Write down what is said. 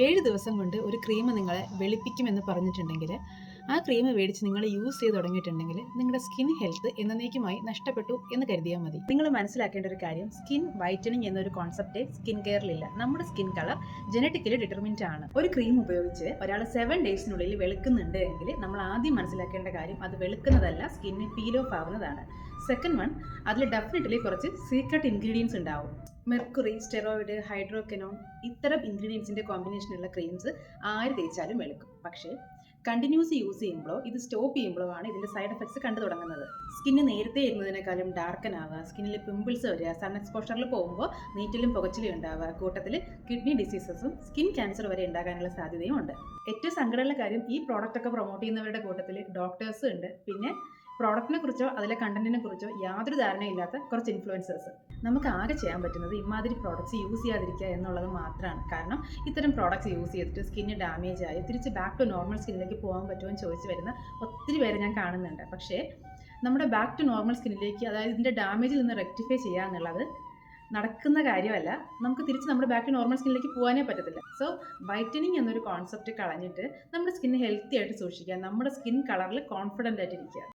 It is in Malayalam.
7 ദിവസം കൊണ്ട് ഒരു ക്രീം നിങ്ങളെ വെളുപ്പിക്കുമെന്ന് പറഞ്ഞിട്ടുണ്ടെങ്കിൽ ആ ക്രീം മേടിച്ച് നിങ്ങൾ യൂസ് ചെയ്ത് തുടങ്ങിയിട്ടുണ്ടെങ്കിൽ നിങ്ങളുടെ സ്കിൻ ഹെൽത്ത് എന്നേക്കുമായി നഷ്ടപ്പെട്ടു എന്ന് കരുതിയാൽ മതി. നിങ്ങൾ മനസ്സിലാക്കേണ്ട ഒരു കാര്യം, സ്കിൻ വൈറ്റനിങ് എന്നൊരു കോൺസെപ്റ്റ് സ്കിൻ കെയറിലില്ല. നമ്മുടെ സ്കിൻ കളർ ജനറ്റിക്കലി ഡിറ്റർമിൻഡ് ആണ്. ഒരു ക്രീം ഉപയോഗിച്ച് ഒരാൾ 7 ഡേയ്സിനുള്ളിൽ വെളുക്കുന്നുണ്ട് എങ്കിൽ നമ്മൾ ആദ്യം മനസ്സിലാക്കേണ്ട കാര്യം അത് വെളുക്കുന്നതല്ല, സ്കിന്നിന് പീൽ ഓഫ് ആവുന്നതാണ്. സെക്കൻഡ് വൺ, അതിൽ ഡെഫിനറ്റ്ലി കുറച്ച് സീക്രട്ട് ഇൻഗ്രീഡിയൻസ് ഉണ്ടാവും. മെർക്കുറി, സ്റ്റെറോയിഡ്, ഹൈഡ്രോക്കനോൺ ഇത്തരം ഇൻഗ്രീഡിയൻസിൻ്റെ കോമ്പിനേഷനുള്ള ക്രീംസ് ആര് തേച്ചാലും വെളുക്കും. പക്ഷേ കണ്ടിന്യൂസ് യൂസ് ചെയ്യുമ്പോഴോ ഇത് സ്റ്റോപ്പ് ചെയ്യുമ്പോഴോ ആണ് ഇതിൻ്റെ സൈഡ് എഫക്ട്സ് കണ്ടു തുടങ്ങുന്നത്. സ്കിന്ന് നേരത്തെ ഇരുന്നതിനേക്കാളും ഡാർക്കൻ ആവുക, സ്കിന്നിൽ പിമ്പിൾസ് വരിക, സൺ എക്സ്പോഷറിൽ പോകുമ്പോൾ നീറ്റലും പുകച്ചിലും ഉണ്ടാവുക, കൂട്ടത്തിൽ കിഡ്നി ഡിസീസസും സ്കിൻ ക്യാൻസർ വരെ ഉണ്ടാകാനുള്ള സാധ്യതയും ഉണ്ട്. ഏറ്റവും സങ്കടമുള്ള കാര്യം, ഈ പ്രോഡക്റ്റ് ഒക്കെ പ്രൊമോട്ട് ചെയ്യുന്നവരുടെ കൂട്ടത്തിൽ ഡോക്ടേഴ്സ് ഉണ്ട്, പിന്നെ പ്രോഡക്റ്റിനെ കുറിച്ചോ അതിലെ കണ്ടന്റിനെ കുറിച്ചോ യാതൊരു ധാരണയില്ലാത്ത കുറച്ച് ഇൻഫ്ലുവൻസേഴ്സ്. നമുക്ക് ആകെ ചെയ്യാൻ പറ്റുന്നത് ഇമാതിരി പ്രോഡക്റ്റ്സ് യൂസ് ചെയ്യാതിരിക്കുക എന്നുള്ളത് മാത്രമാണ്. കാരണം ഇത്തരം പ്രോഡക്റ്റ്സ് യൂസ് ചെയ്തിട്ട് സ്കിന്ന് ഡാമേജ് ആയി തിരിച്ച് ബാക്ക് ടു നോർമൽ സ്കിന്നിലേക്ക് പോകാൻ പറ്റുമോ എന്ന് ചോദിച്ച് വരുന്ന ഒത്തിരി പേരെ ഞാൻ കാണുന്നുണ്ട്. പക്ഷേ നമ്മുടെ ബാക്ക് ടു നോർമൽ സ്കിന്നിലേക്ക്, അതായത് ഇതിൻ്റെ ഡാമേജിൽ നിന്ന് റെക്ടിഫൈ ചെയ്യുക എന്നുള്ളത് നടക്കുന്ന കാര്യമല്ല. നമുക്ക് തിരിച്ച് നമ്മുടെ ബാക്ക് ടു നോർമൽ സ്കിന്നിലേക്ക് പോകാനേ പറ്റത്തില്ല. സോ വൈറ്റനിങ് എന്നൊരു കോൺസെപ്റ്റ് കളഞ്ഞിട്ട് നമ്മുടെ സ്കിൻ ഹെൽത്തി ആയിട്ട് സൂക്ഷിക്കുക, നമ്മുടെ സ്കിൻ കളറിൽ കോൺഫിഡൻ്റ് ആയിട്ടിരിക്കുക.